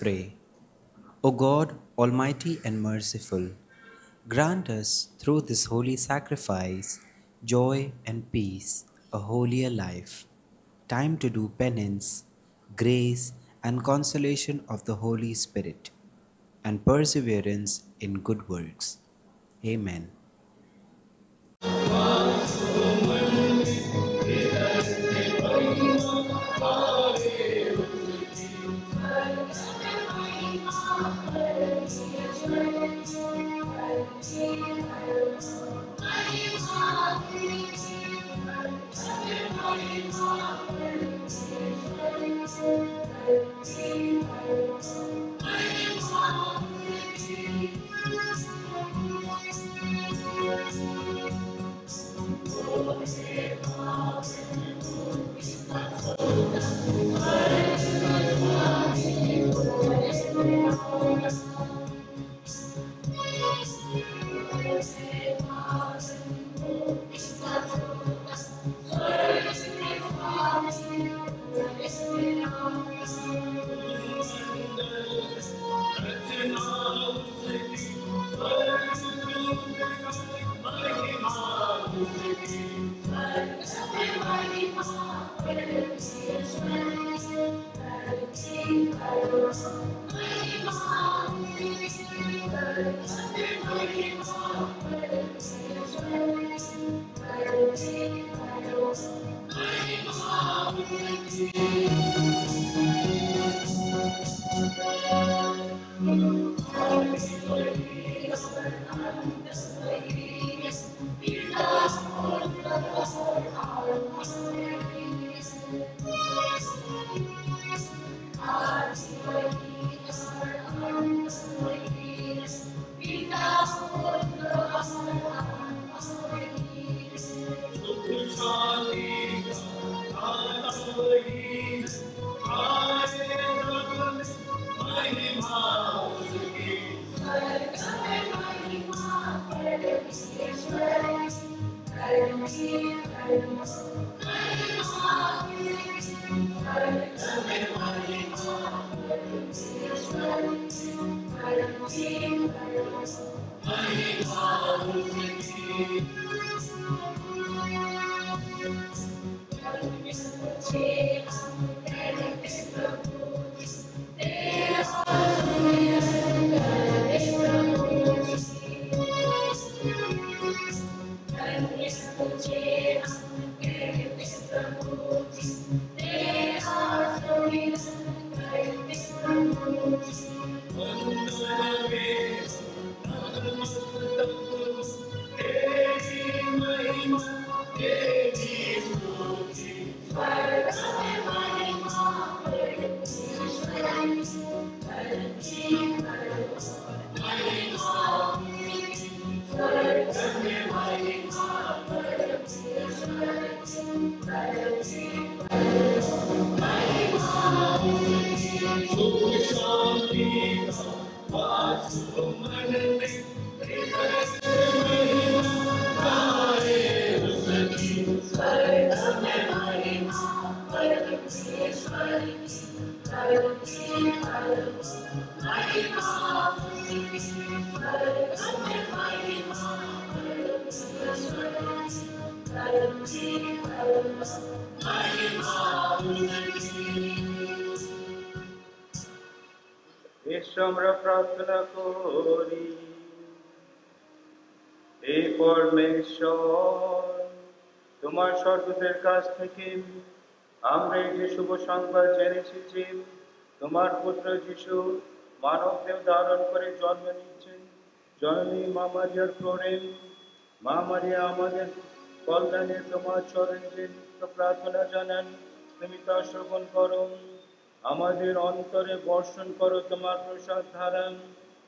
pray. O God, Almighty and merciful, grant us through this holy sacrifice joy and peace, a holier life, time to do penance, grace, and consolation of the Holy Spirit, and perseverance in good works. Amen. এসো আমরা প্রার্থনা করি। হে পরমেশ্বর, তোমার স্বর্গদের কাছ থেকে আমরা এই যে শুভ সংবাদ জেনেছি যে তোমার পুত্র যিশু মানব দেহ ধারণ করে জন্ম নিচ্ছেন। জননী মা মারিয়ার প্রেম, মা মারিয়া আমাদের কল্যাণে তোমার চরণে যে নিত্য প্রার্থনা জানান, তুমি তা শ্রবণ করো। আমাদের অন্তরে বর্ষণ করো তোমার প্রসাদ ধারা।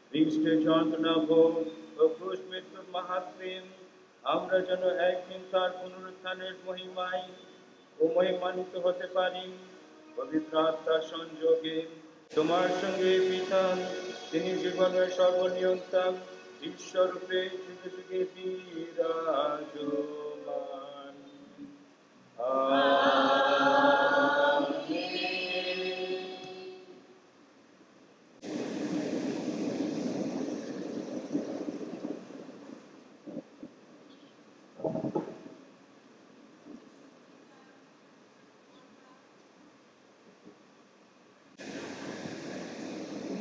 খ্রিস্টের যন্ত্রণা ভোগ ও ক্রুশ মৃত্যুর মাহাত্ম্যে আমরা যেন একদিন তার পুনরুত্থানের মহিমায় ও মহিমান্বিত হতে পারি। পবিত্র আত্মার সংযোগে তোমার সঙ্গে পিতা, তিনি জীবনের সর্বনিয়ন্তা, ঈশ্বরূপে যুগে যুগে বিরাজমান। আমেন।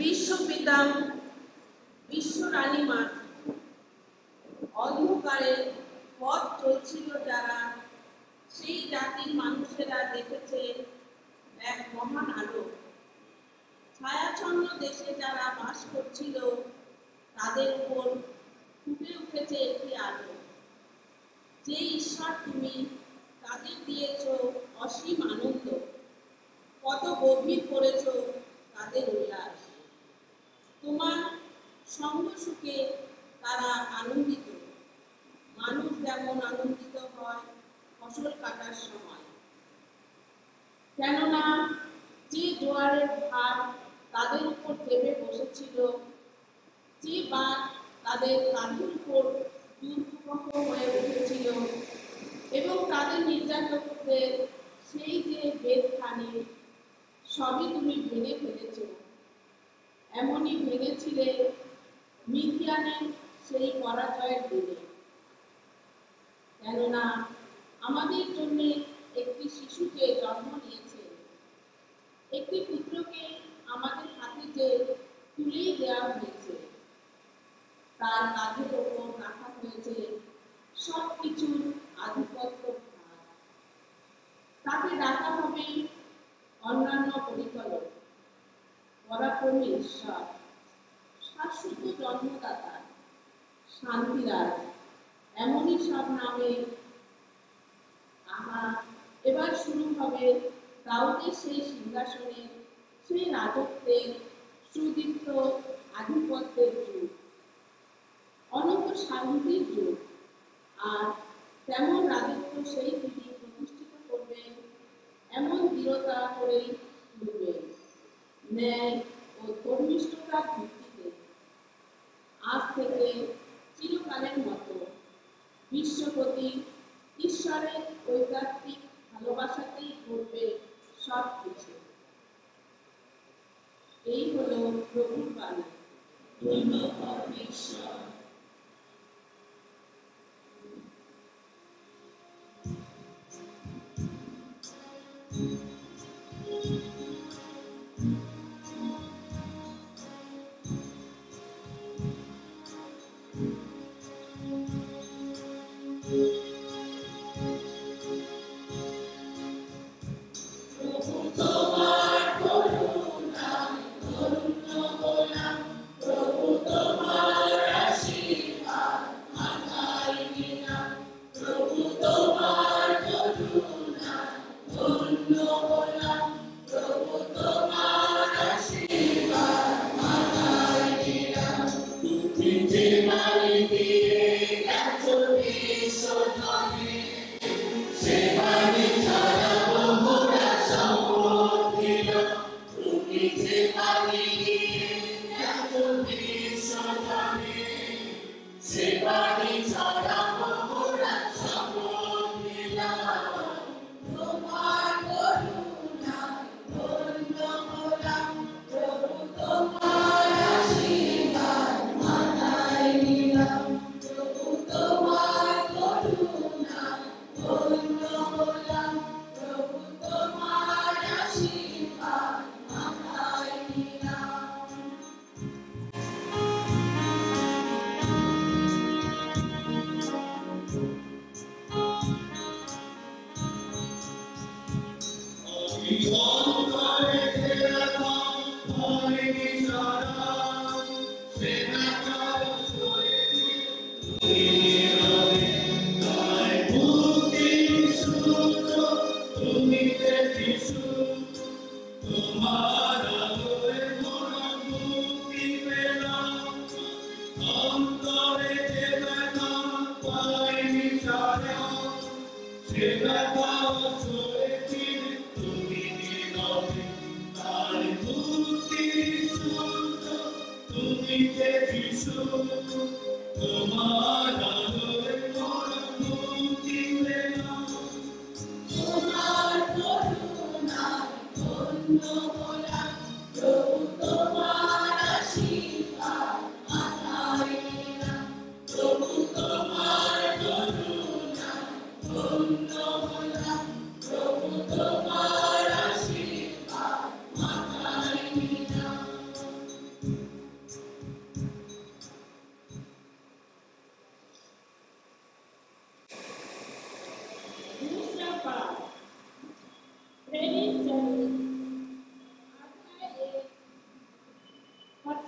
বিশ্বপিতাম বিশ্বরানী মা অন্ধকারে পথ চলছিল যারা, সেই জাতির মানুষেরা দেখেছে এক মহান আলো। ছায়াচ্ছন্ন দেশে যারা বাস করছিল তাদের উপর ফুটে উঠেছে একটি আলো। যে ঈশ্বর তুমি, তাদের দিয়েছ অসীম আনন্দ, কত গভীর করেছ তাদের উল্লাস। তোমার সঙ্গ সুখে তারা আনন্দিত, মানুষ যেমন আনন্দিত হয় ফসল কাটার সময়। কেননা যে জোয়ারের ভার তাদের উপর চেপে বসেছিল, যে বাঁধ তাদের কাঁধের উপর দুর্বিবহ হয়ে উঠেছিল এবং তাদের নির্যাতকদের সেই যে বেদখানি, সবই তুমি ভেঙে ফেলেছ। এমনই ভেঙেছিলে মিডিয়ানের সেই পরাজয়ের দিনে। কেননা আমাদের জন্য একটি শিশুকে জন্ম নিয়েছে, একটি পুত্রকে আমাদের হাতে যে তুলেই দেওয়া হয়েছে, তার কাঁধের ওপর রাখা হয়েছে সব কিছুর আধিপত্য ভার। তাকে ডাকা হবে অন্যান্য পরিকল্পক, পরাক্রমী ঈশ্বর, শাশ্বত জন্মদাতা, শান্তিরাজ, এমনই সব নামে। এবার শুরু হবে দাউদের সেই সিংহাসনের, সেই রাজত্বের সুদীপ্ত আধিপত্যের যুগ, অনন্ত শান্তির যুগ। আর তেমন রাজত্ব সেই তিনি প্রতিষ্ঠিত করবেন, এমন দৃঢ়তা করেই তুলবেন, ন্যায় ও ধর্মিষ্ঠতার ভিত্তিতে। আজ থেকে চিরকালের মতো বিশ্বপতি ঈশ্বরের ঐকাত্মিক ভালোবাসাতেই করবে সব কিছু। এই হলো প্রভুর বাণী। ধন্যবাদ ঈশ্বর।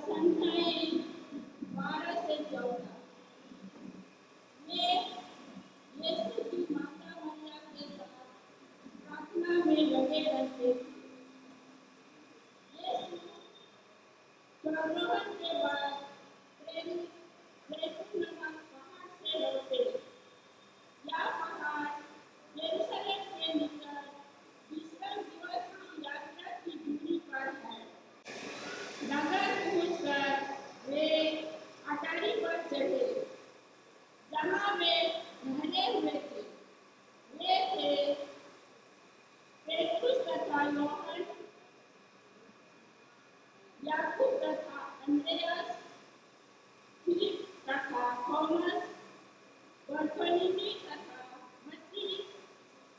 संख्याएं 12 से 14 में यीशु की माता मरियम के साथ प्रार्थना में लगे रहते थे। यीशु स्वर्गरोहण के बाद जैतून नामक पहाड़ से लौटे। यह पहाड़ यरूशलेम से निकल विश्राम दिवस की यात्रा की दूरी पर है। नगर पहुंचकर वे अटारी पर चढ़े, जहां वे ठहरे हुए थे। वे थे पेट्रुस तथा योहन, याकूब तथा अंद्रयास, फिलिप तथा थॉमस, बरथोलोमेव तथा मत्ती,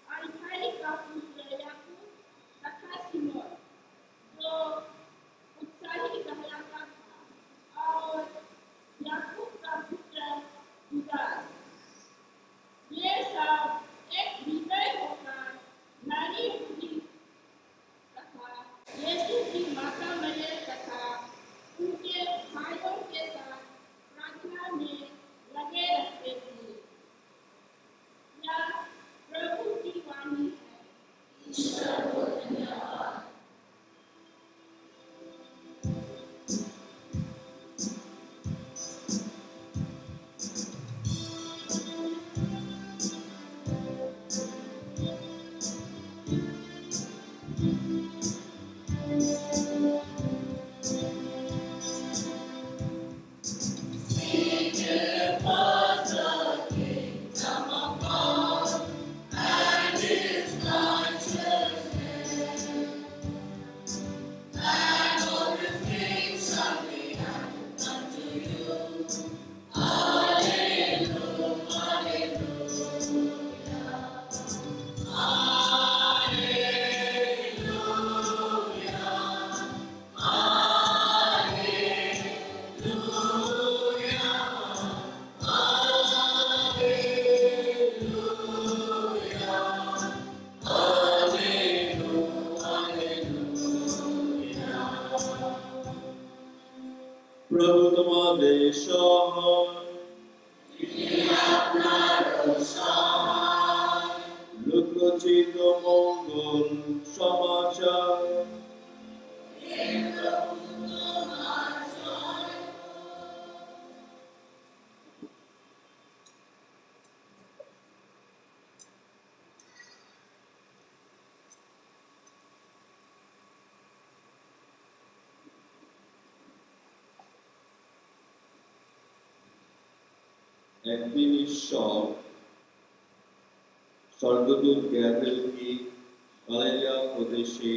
अल्फाई का पुत्र याकूब तथा सीमोन, जो उत्साही कहलाता था, और याकूब का पुत्र यूदास। ये सब एक हृदय होकर नारी उठी तथा यीशु की माता मरियम तथा उनके भाइयों के साथ प्रार्थना में लगे रहते थे। यह प्रभु की वाणी है। प्रभु तुम्हारे सहाय, लोकचित मंगल समाचार। একদিন ঈশ্বর স্বর্গদূত গ্যাব্রিয়েলকে গালিলিয়া প্রদেশে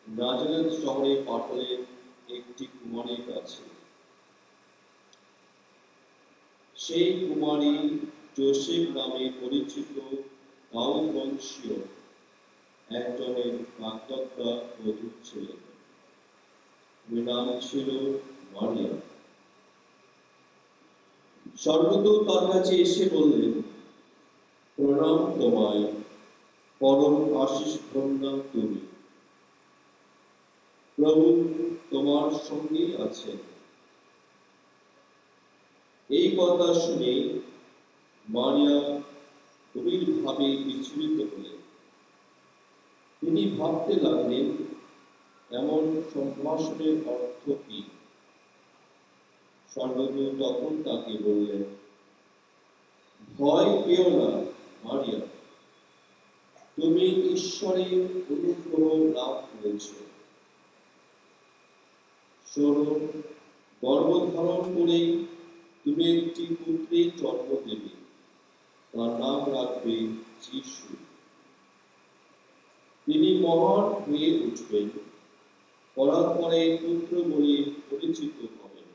নাজারেথ শহরে পাঠালেন একটি কুমারীর কাছে। সেই কুমারী যোসেফ নামে পরিচিত দাউদ বংশীয় একজনের বাগদত্তা বধূ ছিলেন। ওর নাম ছিল মারিয়া। স্বর্গদূত তার কাছে এসে বললেন, প্রণাম তোমায়, পরম আশীষ ধন্যা তুমি, প্রভু তোমার সঙ্গে আছেন। এই কথা শুনে মারিয়া গভীরভাবে বিচলিত হলেন। তিনি ভাবতে লাগলেন, এমন সম্ভাষণের অর্থ কি? স্বর্গদূত তখন তাকে বললেন, ভয় পেও না মারিয়া, তুমি ঈশ্বরের অনুগ্রহ লাভ করেছ। শোনো, গর্ভধারণ করে তুমি একটি পুত্রের জন্ম দেবে, তার নাম রাখবে যিশু। তিনি মহান হয়ে উঠবেন, পরাৎপরে পুত্র বলে পরিচিত হবেন।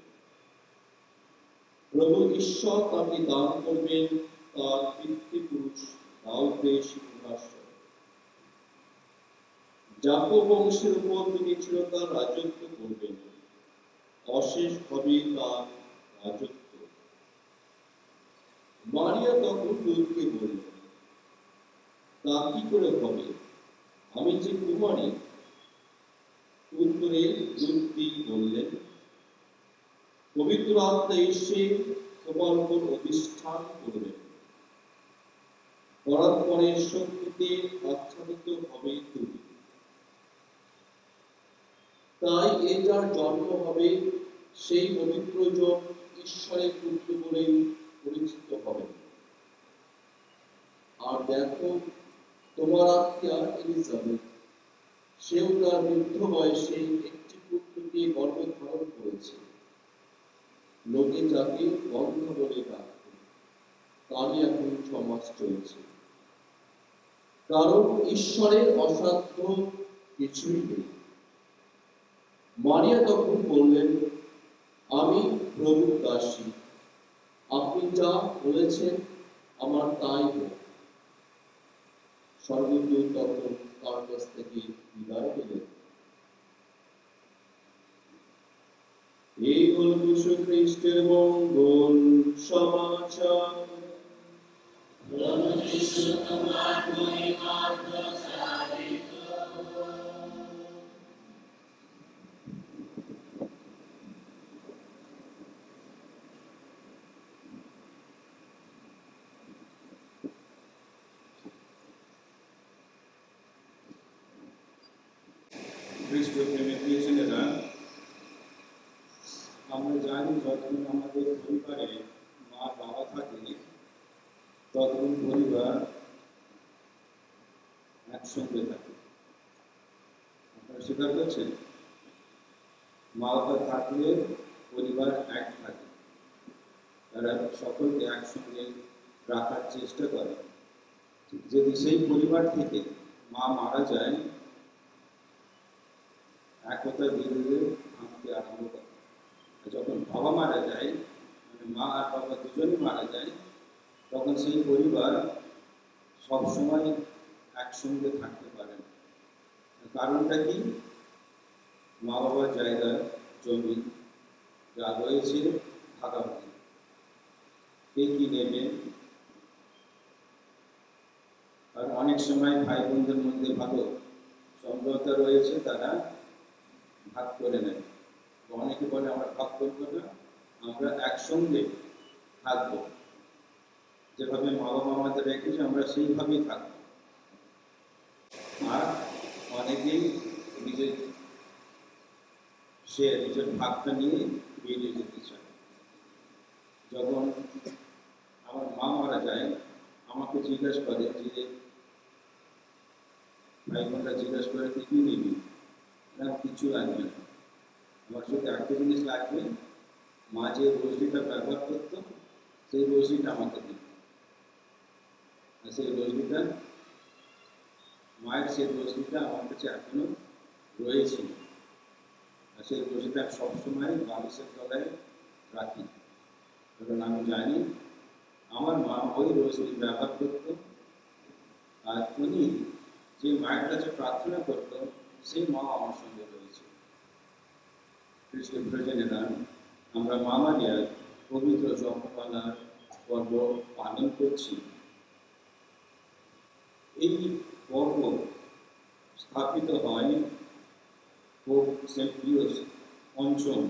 প্রভু ঈশ্বর তাকে দান করবেন তার পিতৃপুরুষ দাউদের সিংহাসন। যাকোব বংশের উপর তিনি চিরকাল রাজত্ব করবেন, অশেষ হবে তার রাজত্ব। মারিয়া তখন দূতকে বললেন, তা কি করে হবে, আমি যে কুমারী? উত্তরে দূতটি বললেন, পবিত্র আত্মা এসে তোমার উপর অধিষ্ঠান করবেন। পরাৎপরের শক্তিতে আচ্ছাদিত হবে তুমি। তাই এটার জন্ম হবে, সেই পবিত্র জন ঈশ্বরের পুত্র বলেই পরিচিত হবেন। আর দেখো, তোমার আত্মীয়া এলিজাবেথ, সেও তার বৃদ্ধ বয়সে একটি পুত্রকে গর্ভে ধারণ করেছে। লোকে যাকে গন্ধ বলে ডাকত, তারই এখন 6 মাস চলছে। কারণ ঈশ্বরের অসাধ্য কিছুই নেই। মারিয়া তখন বললেন, আমি প্রভুর দাসী, আপনি যা বলেছেন আমার তাই হোক। স্বর্গদূত তখন তার কাছ থেকে বিদায় নিলেন। এই হল যীশু খ্রিস্টের মঙ্গল সমাচার। খ্রিস্ট প্রেমে প্রিয়জনেরা, আমরা জানি যতদিন আমাদের পরিবারে মা বাবা থাকে ততদিন পরিবার একসঙ্গে থাকে। আপনারা স্বীকার করছেন? মা বাবা থাকলে পরিবার এক থাকে, তারা সকলকে একসঙ্গে রাখার চেষ্টা করে। যদি সেই পরিবার থেকে মা মারা যায়, একতা ধীরে ধীরে ভাঙতে আরম্ভ করে। যখন বাবা মারা যায়, মানে মা আর বাবা দুজনই মারা যায়, তখন সেই পরিবার সবসময় একসঙ্গে থাকতে পারে না। কারণটা কি? মা বাবার জায়গা জমি যা রয়েছে ভাগাভাগি, কে কি নেবে। আর অনেক সময় ভাই বোনদের মধ্যে ভালো সমঝোতা রয়েছে, তারা ভাগ করে নেয়। অনেকে বলে আমরা ভাগ করবো না, আমরা একসঙ্গে থাকবো, যেভাবে মা বাবা আমাদের রেখেছে আমরা সেইভাবেই থাকবো। আর অনেকেই নিজের ভাগটা নিয়ে বেরিয়ে যেতে চায়। যখন আমার মা মারা যায়, আমাকে জিজ্ঞেস করে যে ভাই বোনরা জিজ্ঞেস করে তুই কি নিবি? না, কিছু লাগবে না, আমার শুধু একটা জিনিস লাগবে, মা যে রশিটা ব্যবহার করতো সেই রশিটা আমাকে দিবে। সেই রশিটা, মায়ের সেই রশিটা আমার কাছে এখনো রয়েছে। আর সেই রশিটা সবসময় বালিশের তলায় রাখি, কারণ আমি জানি আমার মা ওই রশি ব্যবহার করত। আর উনি যে মায়ের কাছে প্রার্থনা করত, সেই মা আমার সঙ্গে রয়েছে। খ্রিস্টের প্রয়োজনেরা, আমরা মা মারিয়ার পবিত্র জন্মপালার পর্ব পালন করছি। এই পর্ব স্থাপিত হয় পোপ সেন্ট পিয়াস পঞ্চম,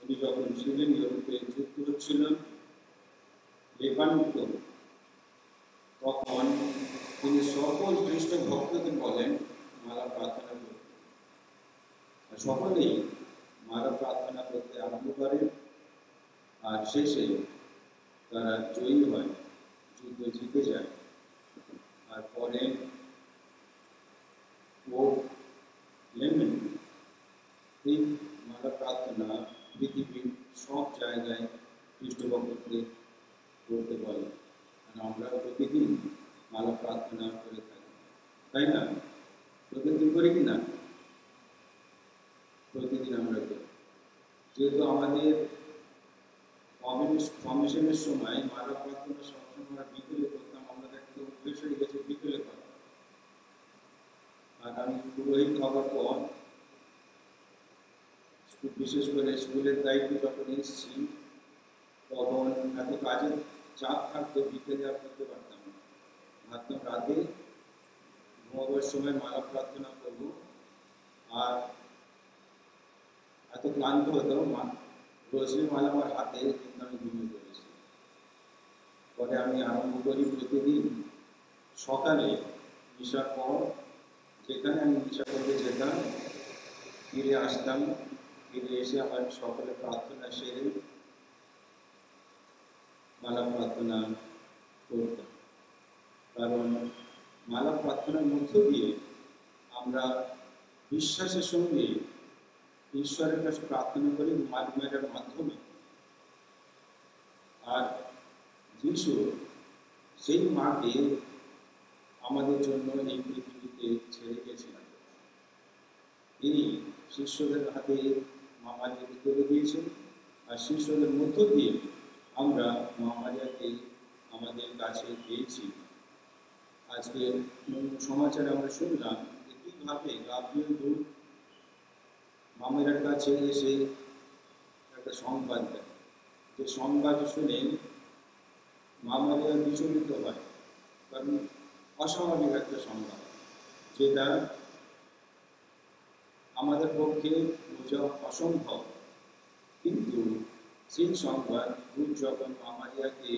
উনি যখন ছিলেন ইউরোপে যুদ্ধ হচ্ছিল লেপান্টো, তখন তিনি সকল খ্রিস্ট ভক্তদের বলেন মালা প্রার্থনা করতে। সকলেই মালা প্রার্থনা করতে আরম্ভ করেন, আর শেষে তারা জয়ী হয়, যুদ্ধ জিতে যায়। আর পরে পোপ ক্লেমেন্ট এই মালা প্রার্থনা পৃথিবীর সব জায়গায় খ্রিস্টভক্তদের করতে বলে। আর আমরা প্রতিদিন মালা প্রার্থনা করে থাকি, তাই না? প্রতিদিন করি কি না? প্রতিদিন আমরা করি। যেহেতু আমাদের ফর্মেশনের সময় মালা প্রার্থনা সবসময় আমরা বিকেলে করতাম, আমাদের একটা অভ্যেস হয়ে গেছে বিকেলে করা। আর আমি পুরোহিত হওয়ার পর, বিশেষ করে স্কুলের দায়িত্ব যখন এসেছি, তখন এত কাজের চাপ থাকতো, বিকেলে আর করতে পারতাম না। ভাবতাম রাতে ঘুমাবার সময় মালা প্রার্থনা করবো। আর এত ক্লান্ত হতো, রোজরি মালা আমার হাতে, কিন্তু আমি ঘুমিয়ে পড়েছি। পরে আমি আরম্ভ করি প্রতিদিন সকালে মিশার পর, যেখানে আমি মিশা করতে যেতাম, ফিরে আসতাম, ফিরে এসে আবার সকালে প্রার্থনা সেরে মালা প্রার্থনা করতাম। কারণ মালা প্রার্থনার মধ্য দিয়ে আমরা বিশ্বাসের সঙ্গে ঈশ্বরের কাছে প্রার্থনা করি মায়ের মাধ্যমে। আর যিশু সেই মাকে আমাদের জন্য এই পৃথিবীতে ছেড়ে গেছিলেন। তিনি শিষ্যদের হাতে মা মারিয়াকে তুলে দিয়েছেন, আর শিষ্যদের মধ্য দিয়ে আমরা মা মারিয়াকে আমাদের কাছে পেয়েছি। আজকে সমাচারে আমরা শুনলাম যে কীভাবে গাব্রিয়েল দূত মা মারিয়ার কাছে এসে একটা সংবাদ দেয়, যে সংবাদ শুনে মা মারিয়া বিচলিত হয়, কারণ অস্বাভাবিক একটা সংবাদ, যেটা আমাদের পক্ষে বোঝা অসম্ভব। কিন্তু সেই সংবাদ দূত যখন মা মারিয়াকে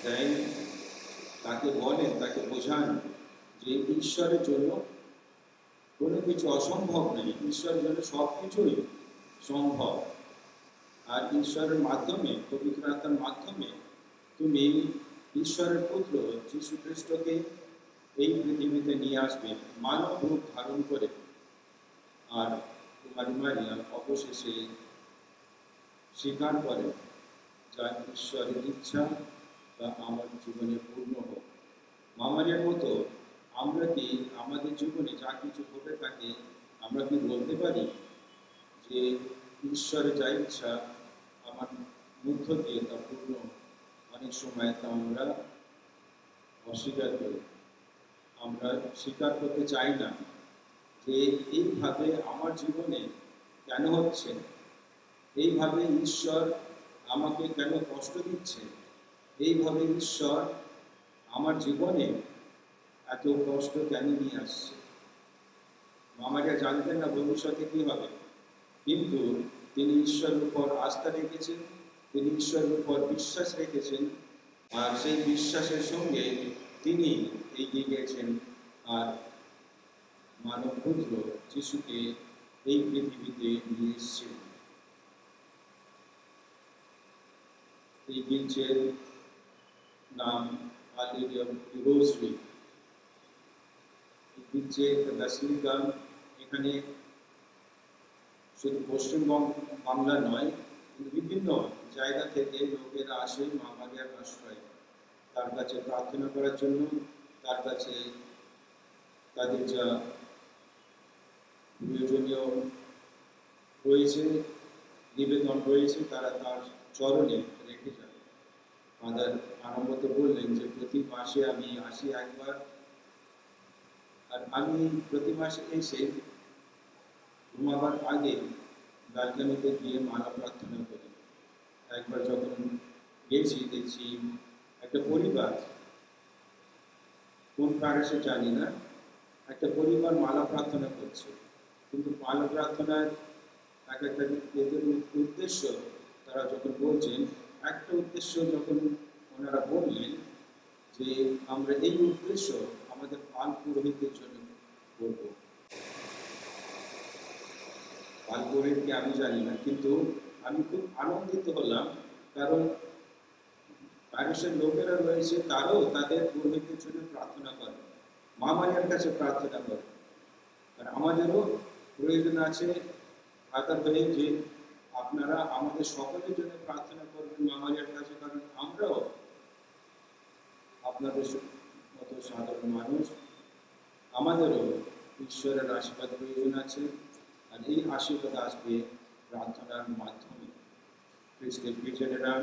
দেয়, তাকে বলেন, তাকে বোঝান যে ঈশ্বরের জন্য কোনো কিছু অসম্ভব নেই, ঈশ্বরের জন্য সব কিছুই সম্ভব। আর ঈশ্বরের মাধ্যমে, পবিত্র আত্মার মাধ্যমে তুমি ঈশ্বরের পুত্র যীশু খ্রিস্টকে এই পৃথিবীতে নিয়ে আসবে মানব রূপ ধারণ করে। আর কুমারী মারিয়া অবশেষে স্বীকার করে, যা ঈশ্বরের ইচ্ছা বা আমার জীবনে পূর্ণ হোক। মা মারিয়ার মতো আমরা কি আমাদের জীবনে যা কিছু ঘটে থাকে, আমরা কি বলতে পারি যে ঈশ্বরের যা ইচ্ছা আমার মধ্য দিয়ে তা পূর্ণ? অনেক সময় তা আমরা অস্বীকার করি, আমরা স্বীকার করতে চাই না যে এইভাবে আমার জীবনে কেন হচ্ছে, এইভাবে ঈশ্বর আমাকে কেন কষ্ট দিচ্ছে, এইভাবে ঈশ্বর আমার জীবনে এত কষ্ট কেন নিয়ে আসছে। মা মারিয়া জানতেন না ভবিষ্যতে কী হবে, কিন্তু তিনি ঈশ্বরের উপর আস্থা রেখেছেন, তিনি ঈশ্বরের উপর বিশ্বাস রেখেছেন, আর সেই বিশ্বাসের সঙ্গে তিনি এগিয়ে গেছেন আর মানব পুত্র যিশুকে এই পৃথিবীতে নিয়ে এসেছেন। এই গির্জের নাম আলিরিয়াম রোজরি। এই গির্জে ব্যাসিলিকা, এখানে শুধু পশ্চিমবঙ্গ বাংলা নয়, কিন্তু বিভিন্ন জায়গা থেকে লোকেরা আসে মা মারিয়ার আশ্রয়, তার কাছে প্রার্থনা করার জন্য, তার কাছে তাদের যা প্রয়োজনীয় রয়েছে, নিবেদন রয়েছে, তারা তার চরণে রেখে যাবে। ফাদার আনন্দ বললেন যে প্রতি মাসে আমি আসি একবার, আর আমি প্রতি মাসে এসে ঘুমাবার আগে ব্যালকনিতে গিয়ে মালা প্রার্থনা করি। একবার যখন গেছি, দেখছি একটা পরিবার, কোন প্যারিশে জানি না, একটা পরিবার মালা প্রার্থনা করছে। কিন্তু মালা প্রার্থনার এক একটা এদের উদ্দেশ্য তারা যখন বলছেন, একটা উদ্দেশ্য যখন ওনারা বললেন যে আমরা এই উদ্দেশ্য আমাদের পাল পুরোহিতের জন্য করব। পাল পুরোহিতকে আমি জানি না, কিন্তু আমি খুব আনন্দিত হলাম, কারণ প্যারিসের লোকেরা রয়েছে, তারাও তাদের পুরোহিতের জন্য প্রার্থনা করে, মা মারিয়ার কাছে প্রার্থনা করে। আর আমাদেরও প্রয়োজন আছে আদা হয়ে যে আপনারা আমাদের সকলের জন্য প্রার্থনা করবেন মা মারিয়ার কাছে, কারণ আমরাও আপনাদের মতো সাধারণ মানুষ, আমাদেরও ঈশ্বরের আশীর্বাদ প্রয়োজন আছে। আর এই আশীর্বাদ আসবে প্রার্থনার মাধ্যমে। খ্রিস্টের প্রিয়জনেরা,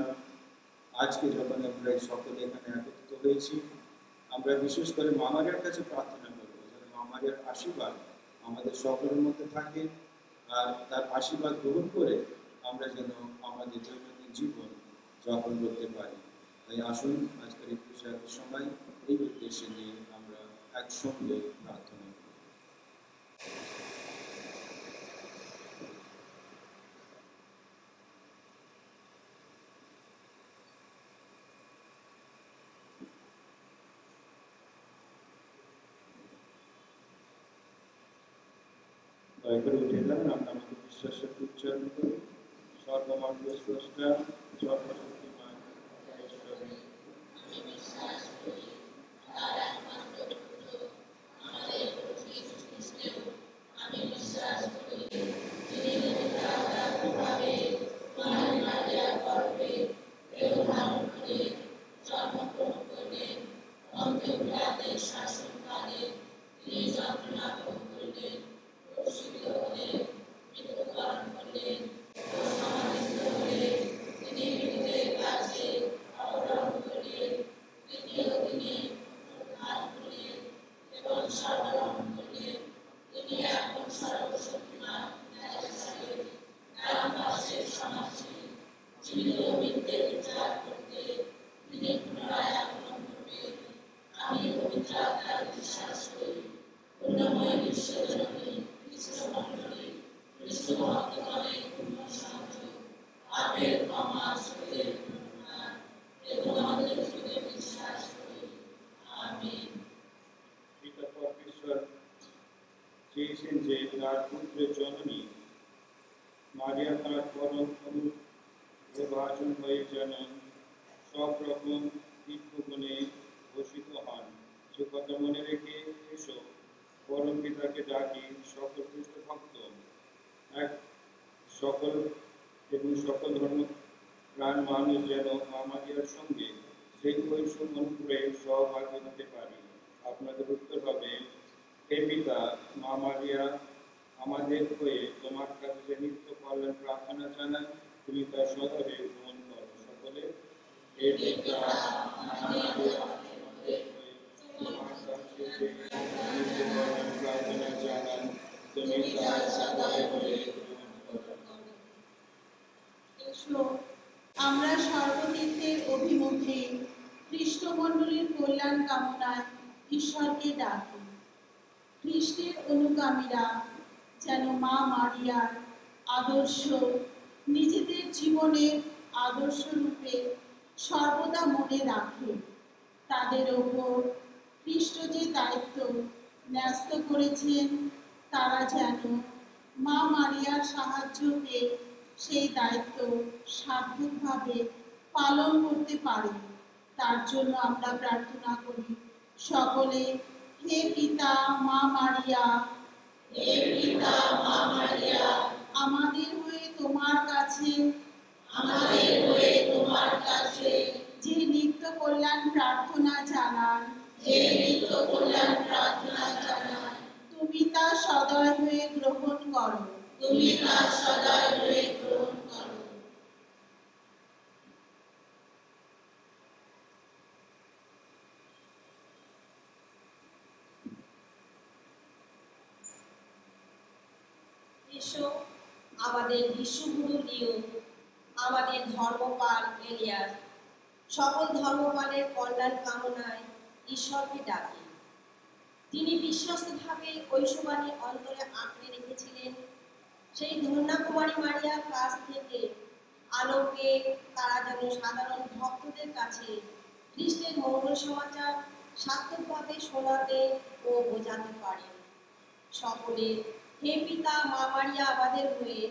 আজকে যখন আমরা সকলে এখানে একত্রিত হয়েছি, আমরা বিশেষ করে মা মারিয়ার কাছে প্রার্থনা করব যেন মা মারিয়ার আশীর্বাদ আমাদের সকলের মধ্যে থাকে, আর তার আশীর্বাদ গ্রহণ করে আমরা যেন আমাদের দৈনন্দিন জীবন যাপন করতে পারি। তাই আসুন আজকের এই পূজার সময় এই উদ্দেশ্যে নিয়ে আমরা একসঙ্গে প্রার্থনা করি। দয়া করে উঠে যান, আমরা আমাদের বিশ্বাসের উচ্চারণ করি। সর্বমন্ডল স্রষ্টা, সর্বশক্তিমান ঈশ্বরের পিতা পরমেশ্বর চেয়েছেন যে তার পুত্রের জননী মারিয়া তার পরম অনুভাজন হয়ে যেন সব রকম দিব্য গুণে ভূষিত হন। সে কথা মনে রেখে এসো, পরম পিতাকে ডাকি, সকল খ্রিস্ট ভক্ত এক সকল এবং সকল ধর্ম প্রাণ মানুষ যেন মা মারিয়ার সঙ্গে সেই ঐশ্বর অনুগ্রহে সহভাগী হতে পারি। আপনাদের উত্তর হবে, হে পিতা, মা মারিয়া আমাদের হয়ে তোমার কাছে যে নিত্য কল্যাণ প্রার্থনা জানান, তুমি তা সদরে গ্রহণ করো। সকলে, হে পিতা, মা মারিয়া আমাদের হয়ে তোমার কাছে যে নিত্য কল্যাণ প্রার্থনা জানান, তুমি তা সদরে গ্রহণ করো। এসো, আমরা সর্বতীর্থের অভিমুখে খ্রিস্টমণ্ডলীর কল্যাণ কামনায় ঈশ্বরকে ডাকি। খ্রিস্টের অনুগামীরা যেন মা মারিয়ার আদর্শ নিজেদের জীবনের আদর্শ রূপে সর্বদা মনে রাখে। তাদের ওপর খ্রিস্ট যে দায়িত্ব ন্যস্ত করেছেন, তারা যেন মা মারিয়ার সাহায্য পেয়ে সেই দায়িত্ব সার্থকভাবে পালন করতে পারে। তার জন্য আমরা প্রার্থনা করি। সকলে, হে পিতা মা মারিয়া, হে পিতা মা মারিয়া, আমাদের হয়ে তোমার কাছে, আমাদের হয়ে তোমার কাছে যে নিত্য কল্যাণ প্রার্থনা জানান, যে নিত্য কল্যাণ প্রার্থনা জানান, তুমি তা সদয় হয়ে গ্রহণ করো, তুমি তা সদয় হয়ে গ্রহণ করো। এসো, আমাদের বিশ্বগুরু লিও, আমাদের ধর্মপাল এলিয়াস, সকল ধর্মপালের কল্যাণ কামনায় ঈশ্বরকে ডাকি। তিনি বিশ্বস্তভাবে ঐশ্ববাণী অন্তরে আঁকড়ে রেখেছিলেন, সেই ধন্যা কুমারী মারিয়ার কাছ থেকে আলোকে তারা যেন সাধারণ ভক্তদের কাছে খ্রিস্টের মঙ্গল সমাচার সার্থকভাবে শোনাতে ও বোঝাতে পারে। সকলে, হে পিতা মা মারিয়া আমাদের হয়ে,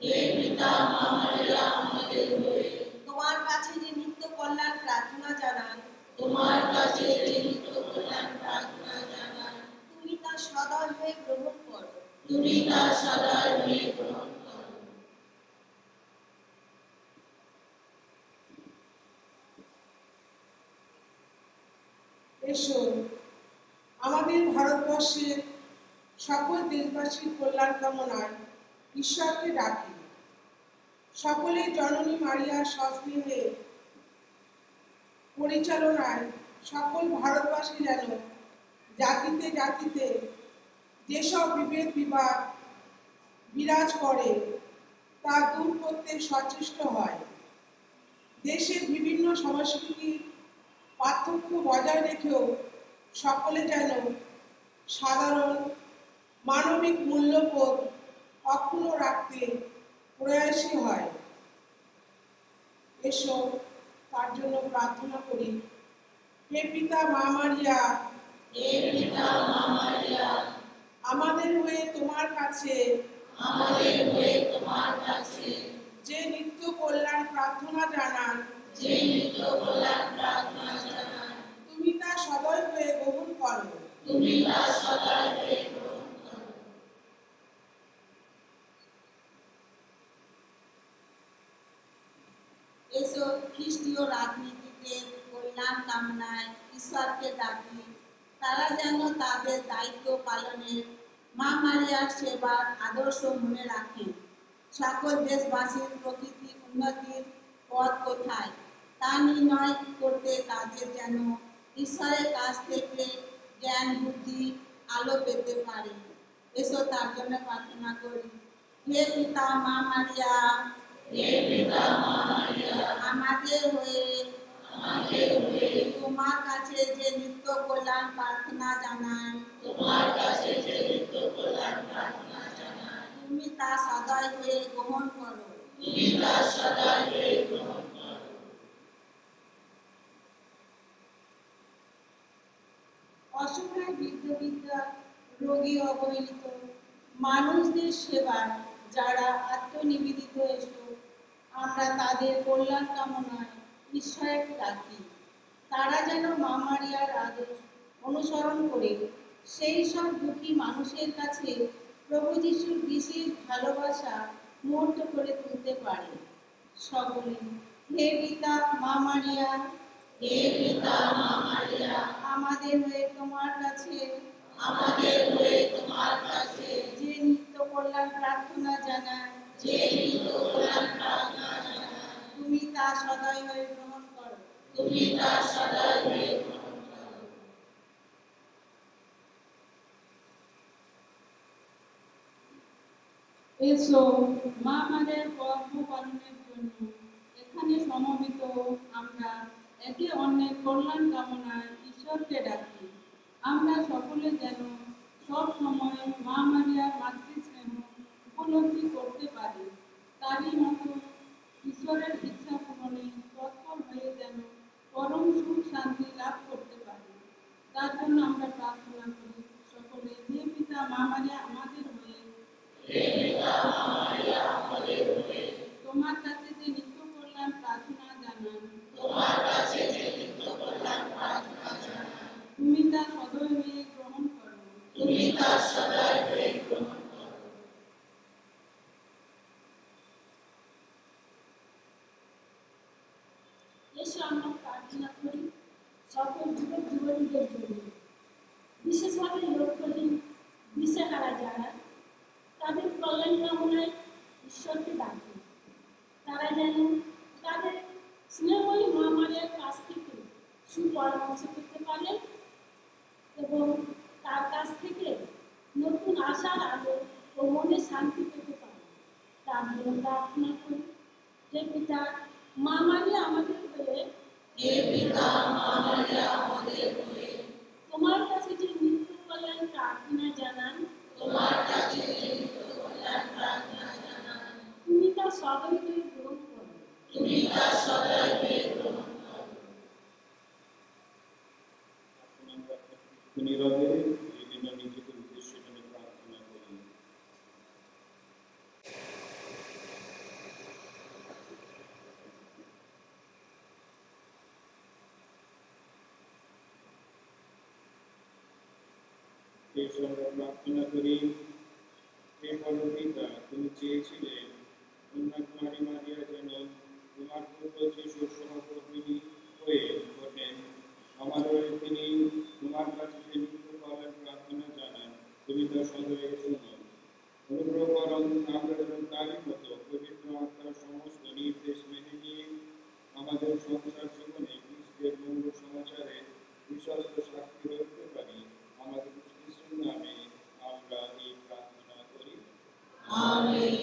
হে পিতা মা মারিয়া আমাদের হয়ে তোমার কাছে যে নিত্য কল্যাণ প্রার্থনা জানান, তোমার কাছে যে নিত্য কল্যাণ প্রার্থনা জানান, তুমি তা সদয় হয়ে গ্রহণ করো, তুমি তা সদয় হয়ে গ্রহণ করো। এসো, আমাদের ভারতবর্ষের সকল দেশবাসীর কল্যাণ কামনায় ঈশ্বরকে ডাকি। সকলে জননী মারিয়ার সস্নেহে পরিচালনায় সকল ভারতবাসী যেন জাতিতে জাতিতে যেসব বিভেদ বিবাদ বিরাজ করে তা দূর করতে সচেষ্ট হয়। দেশের বিভিন্ন সংস্কৃতির পার্থক্য বজায় রেখেও সকলে যেন সাধারণ মানবিক মূল্যবোধ অক্ষুণ্ণ রাখতে প্রয়াসী হয়। এসো, তার জন্য প্রার্থনা করি। হে পিতা মা মারিয়া, হে পিতা মা মারিয়া, আমাদের হয়ে তোমার কাছে আমাদের হয়ে তোমার কাছে যে নিত্য কল্যাণ প্রার্থনা জানান, যে নিত্য কল্যাণ প্রার্থনা জানান, তুমি তা সদয় হয়ে গ্রহণ করো। তুমি তা সদয় হয়ে গ্রহণ করো। এসো খ্রিস্টীয় রাজনীতিতে কল্যাণ কামনায় ঈশ্বরকে ডাকি, তারা যেন তাদের দায়িত্ব পালনের মা মারিয়ার সেবার আদর্শ মনে রাখে। সকল দেশবাসীর প্রকৃতি উন্নতির পথ কোথায় তা নির্ণয় করতে তাদের যেন ঈশ্বরের কাছ থেকে জ্ঞান বুদ্ধি আলো পেতে পারে। এসো তার জন্য প্রার্থনা করি। হে পিতা মা মারিয়া, হে পিতা মা মারিয়া, আমাদের হয়ে আমাদের হয়ে তোমার কাছে যে নিত্য কল্যাণ প্রার্থনা জানান, তোমার কাছে যে নিত্য কল্যাণ প্রার্থনা জানান, তুমি তা সদয় হয়ে গ্রহণ করো। তুমি তা সদয় হয়ে গ্রহণ করো। অসহায় বৃদ্ধ রোগী অবহেলিত মানুষদের সেবায় যারা আত্মনিবেদিত, এসো আমরা তাদের কল্যাণ কামনায় ঈশ্বরকে ডাকি, তারা যেন মা মারিয়ার আদেশ অনুসরণ করে সেই সব দুঃখী মানুষের কাছে প্রভু যিশুর বিশেষ ভালোবাসা মুহূর্ত করে তুলতে পারে। সকলে হে পিতা মা মারিয়া, হে পিতা মা মারিয়া, আমাদের হয়ে তোমার কাছে আমাদের হয়ে তোমার কাছে যে নিত্য কল্যাণ প্রার্থনা জানায়, যে নিত্য কল্যাণ প্রার্থনা জানান, তুমি তা সদয় হয়ে গ্রহণ করো। তুমি তা সদয় হয়ে গ্রহণ করো। এসো মা আমাদের কর্ম পালনের জন্য এখানে সমবেত আমরা একে অন্যের কল্যাণ কামনায় ঈশ্বরকে ডাকি, আমরা সকলে যেন সব সময় মা মারিয়ার মাতৃস্নেহ উপলব্ধি করতে পারি, তারই মতো ঈশ্বরের ইচ্ছা পূরণে তৎপর হয়ে যেন পরম সুখ শান্তি লাভ করতে পারি। তার জন্য আমরা প্রার্থনা করি। সকলে হে পিতা মা মারিয়া আমাদের হয়ে হে পিতা মা মারিয়া, আমাদের হয়ে তোমার কাছে যে নিত্য কল্যাণ প্রার্থনা জানান, তোমার কাছে যে নিত্য কল্যাণ প্রার্থনা জানান, তুমি তা সদয় হয়ে গ্রহণ করো। তুমি তা সদয় হয়ে গ্রহণ করো। এসো আমরা প্রার্থনা করি সকল যুবক যুবতীদের জন্য, বিশেষভাবে লক্ষ্যহীন দিশেহারা যারা, তাদের কল্যাণ কামনায় ঈশ্বরকে ডাকি, তারা যেন তাদের স্নেহময়ী মা মারিয়ার কাছ থেকে সুপরামর্শ পেতে পারে এবং তার কাছ থেকে নতুন আশার আলো ও মনে শান্তি পেতে পারে। তার জন্য প্রার্থনা করি। হে পিতা মা মারিয়া আমাদের হয়ে হে পিতা মা মারিয়া, আমাদের হয়ে তোমার কাছে যে নিত্য কল্যাণ প্রার্থনা জানান, তোমার কাছে যে নিত্য কল্যাণ প্রার্থনা জানান, তুমি তা সদয় হয়ে গ্রহণ করো। তুমি তা সদয় হয়ে গ্রহণ করো। নীরবে এই জন্য নিজেদের উদ্দেশ্যের জন্য প্রার্থনা করি। এই সঙ্গে প্রার্থনা করি। হে পরমপিতা, তুমি চেয়েছিলে কন্যাকুমারী মারিয়া যেন তোমার পুত্র যিশুর সহকর্মিনী হয়ে ওঠেন। আমাদের তিনি তোমার কাছে যে নিত্য কল্যাণ প্রার্থনা জানান, তুমি তা সদয় শুনো। অনুগ্রহ করুন আমরা যেন তারই মতো পবিত্র আত্মার সমস্ত নির্দেশ মেনে নিয়ে আমাদের সংসার জীবনে খ্রিস্টের মঙ্গল সমাচারে বিশ্বস্ত সাক্ষী হতে পারি। আমাদের খ্রিস্টের নামে আমরা এই প্রার্থনা করি। আমেন।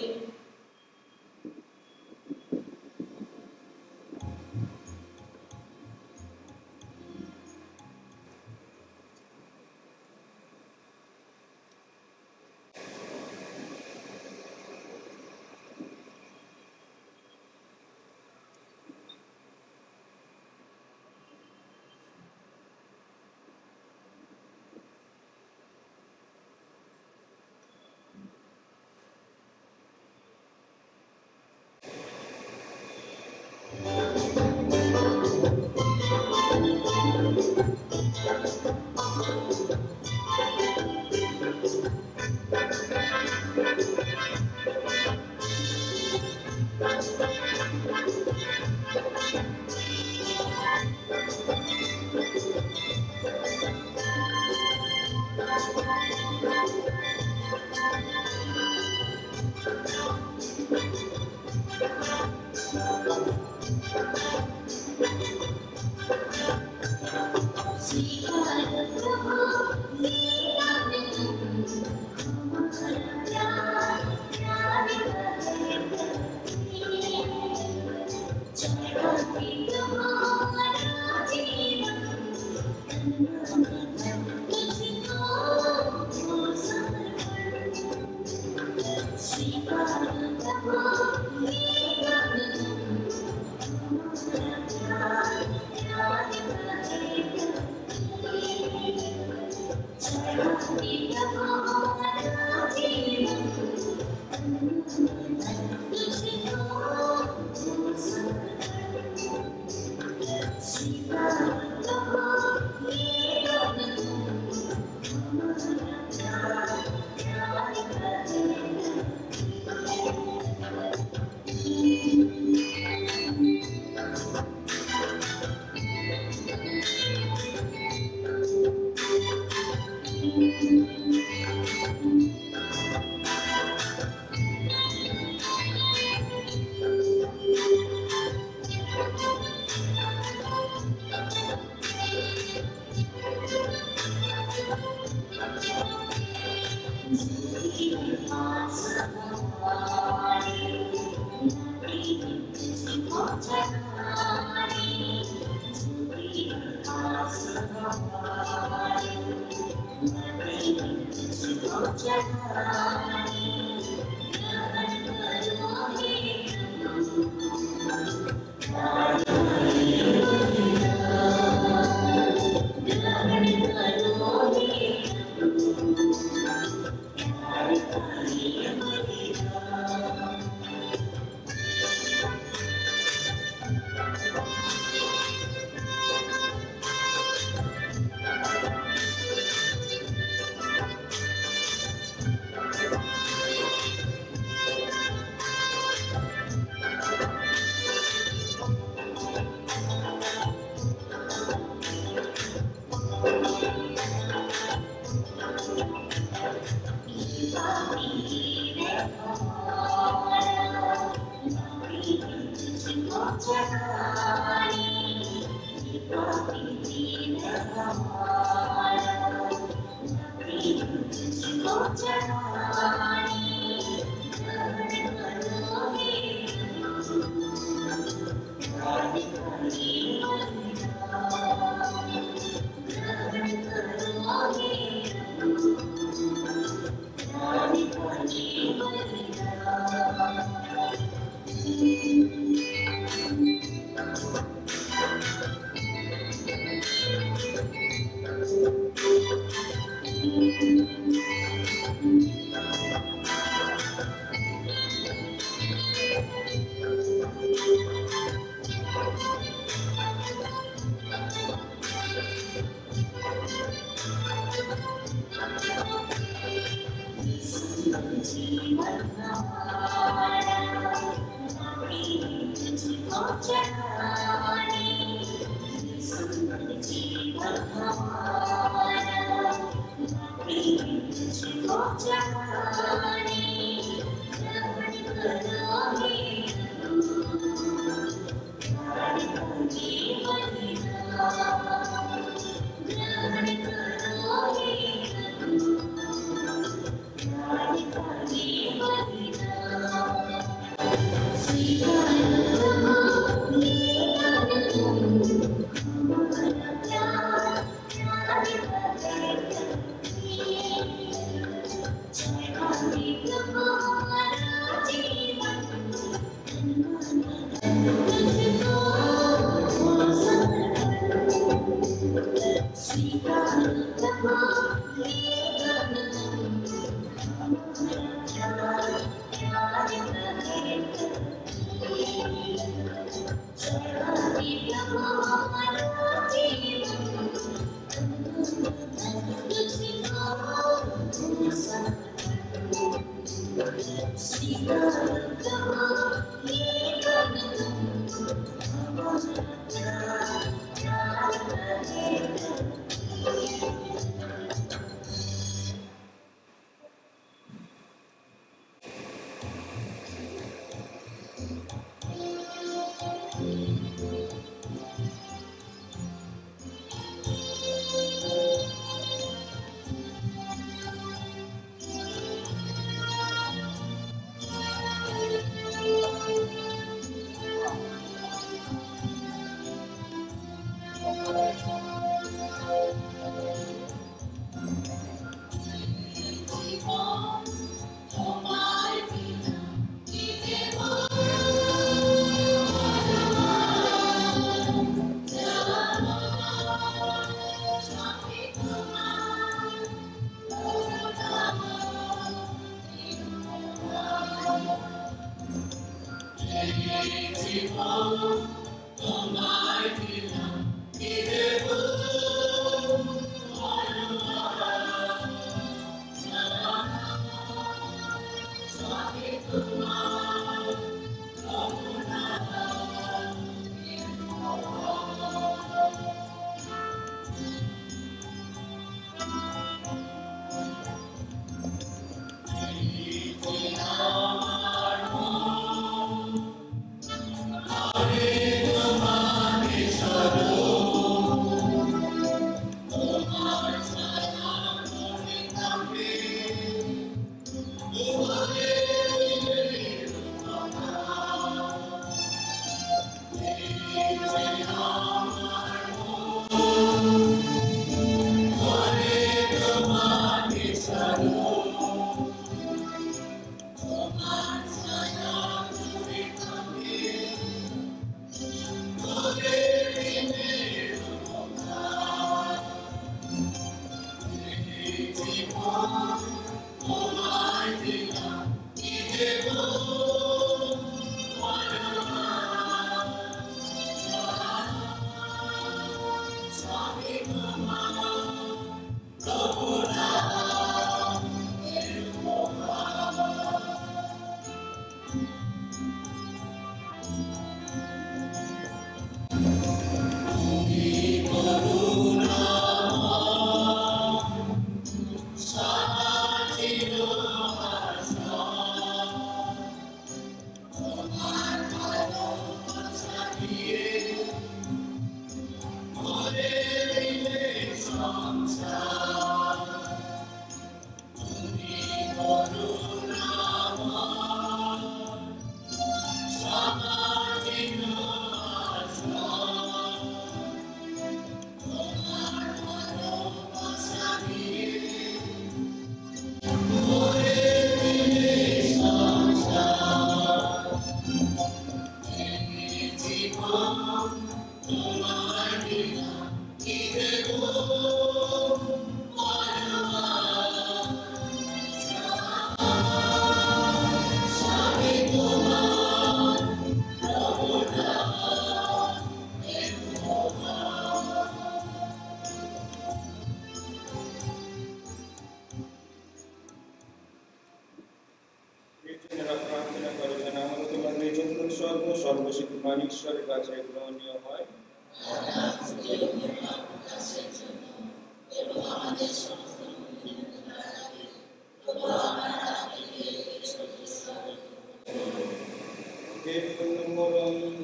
খ্রিস্টানেরা প্রার্থনা করে যেন আমাদের তোমাদের চতুর্থ স্বর্গ সর্বশক্তিমান ঈশ্বরের কাছে গ্রহণীয় হয়।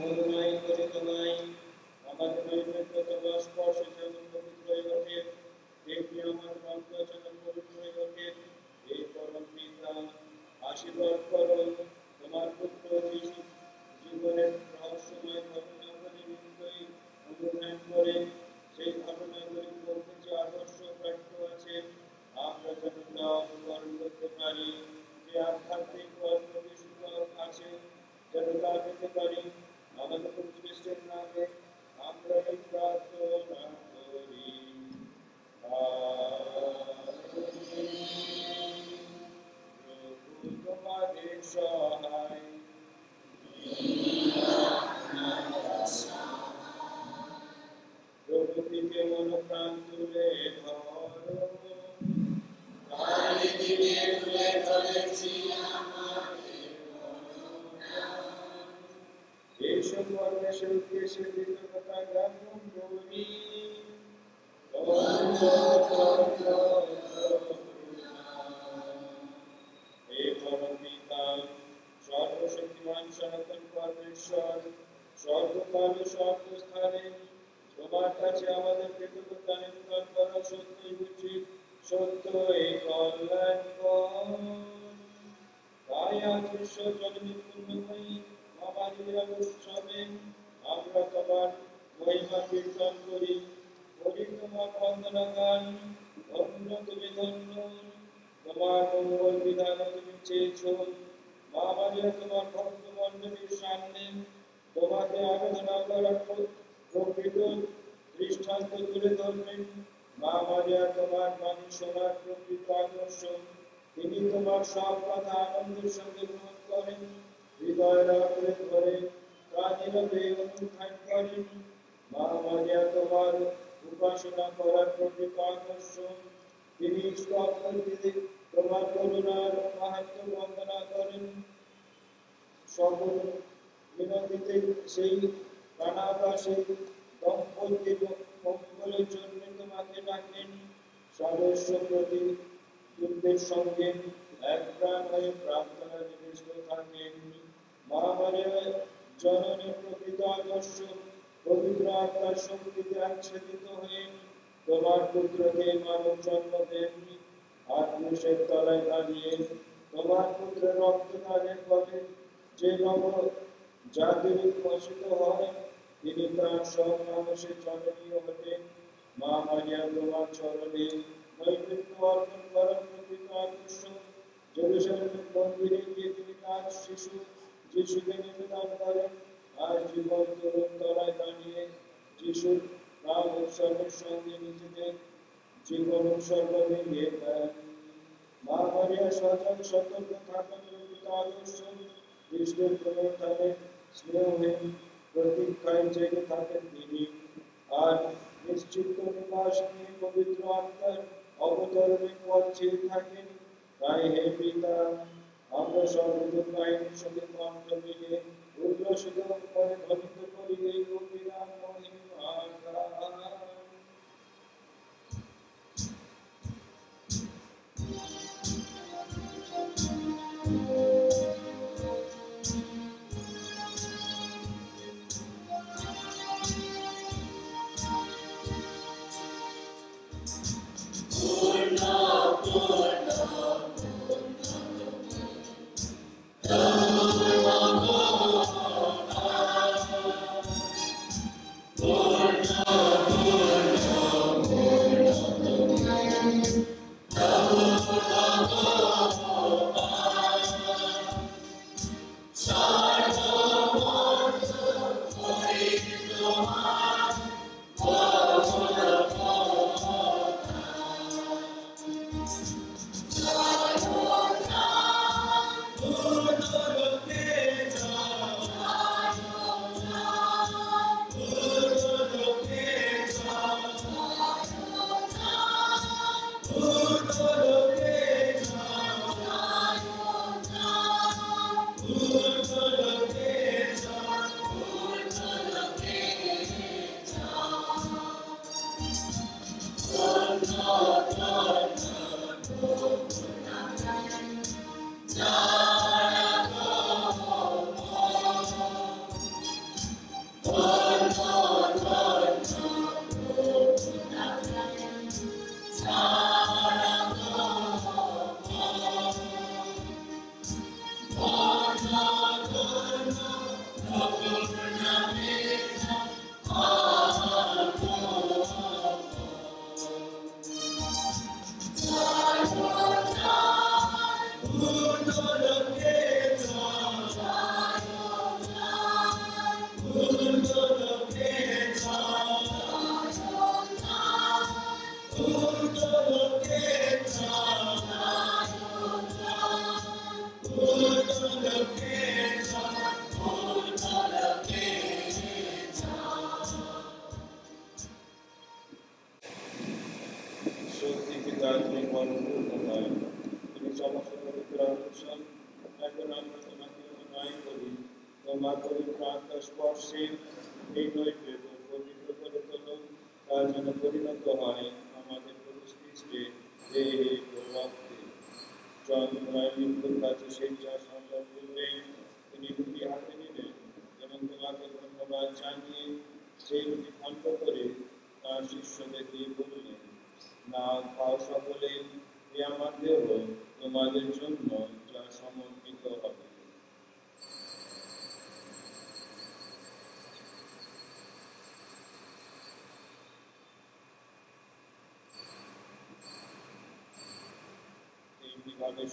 মনোনয় করে তোমায় আমাদের নৈবেদ্য স্পর্শ যেমন পবিত্র হয়ে ওঠে, দেখি আমাদের অন্তর যেন পবিত্র হয়ে ওঠে। এই পরম পিতা আশীর্বাদ করো তোমার পুত্র যিশু জীবনের রহস্যময় ঘটনাগুলি নিত্যই অনুধ্যান করে সেই ঘটনাগুলির মধ্যে যে আদর্শ প্রাপ্ত আছে আমরা যেন তা অনুকরণ করতে পারি, যে আধ্যাত্মিক অর্থকে সুযোগ আছে যেন তা পেতে পারি। আমাদের খ্রিস্টের নামে আমরা এই প্রার্থনা করি। প্রভু তোমাদের সহায় প্রকৃতিকে মনোপ্রাণ তুলে ধরো, এইসব পরমেশ্বর উদ্দেশ্যে কৃতজ্ঞতা জ্ঞাপন করি। হে পরম পিতা সর্বশক্তিমান সনাতন পরমেশ্বর, সর্বকাল ও সর্বস্থানে তোমার কাছে আমাদের কৃতজ্ঞতা নিবেদন করা সত্যই উচিত, সত্যই কল্যাণকর। তাই আজ বিশ্ব জননী পূর্ণময়ী মামারিয়ার উৎসবে আমরা তোমার মহিমা কীর্তন করি, করি তোমার বন্দনা গান। ধন্য তুমি ধন্য, তোমার মঙ্গল বিধানে তুমি চেয়েছ মা মারিয়া তোমার ভক্ত মণ্ডলীর সামনে তোমাকে আরাধনা করার প্রকৃত দৃষ্টান্ত তুলে ধরবেন। মা মারিয়া তোমার বাণী শোনার প্রকৃত আদর্শ, তিনি তোমার সব কথা আনন্দের সঙ্গে গ্রহণ করেন, হৃদয়ের আঁকড়ে ধরে উপাসনা করার প্রকৃত আদর্শ। তিনি স্তবকে তোমার করুণার মাহাত্ম বন্দনা করেন। সকল বিনতিতে সেই প্রাণাবাসে দম্পতির মঙ্গলের জন্য তোমাকে ডাকেন। সদস্য প্রতি যুদ্ধের সঙ্গে এক প্রাণ হয়ে প্রার্থনা নিবেদিত থাকেন। মহামারীর জননী প্রকৃত আদর্শ পবিত্র আত্মার শক্তিতে আচ্ছাদিত হয়ে তোমার পুত্রকে মানব জন্ম দেন। আর ক্রুশের তলায় দাঁড়িয়ে তোমার পুত্রের রক্তদানের ফলে যে নব জাতির উদ্ভাসিত হয়, তিনি তার সব মানুষের জননীয় হতেন। মা মারিয়া তোমার চরণে নৈবেদ্য অর্পণ করার প্রকৃত আদর্শ। জেরুজালেমের মন্দিরে গিয়ে তিনি তার যিশুকে নিবেদন করেন। আর জীবন তরুণ তলায় দাঁড়িয়ে যিশুর নাম উৎসর্গের সঙ্গে নিজেদের জীবন উৎসর্গ মিলিয়ে দেন। মা মারিয়া সজাগ সতর্ক থাকার প্রকৃত আদর্শ। খ্রিস্টের পুনরুত্থানের স্নেহহীন প্রতীক্ষায় জেগে থাকেন তিনি। আর নিশ্চিত নিবাস নিয়ে পবিত্র আত্মার অবতরণের পথ চেয়ে থাকেন। তাই হে পিতা, আমরা সর্বদা বাহিনীর সঙ্গে কণ্ঠ মিলে উল্লসিত করে ধ্বনিত করি এই অভিরাম মহিমা গান।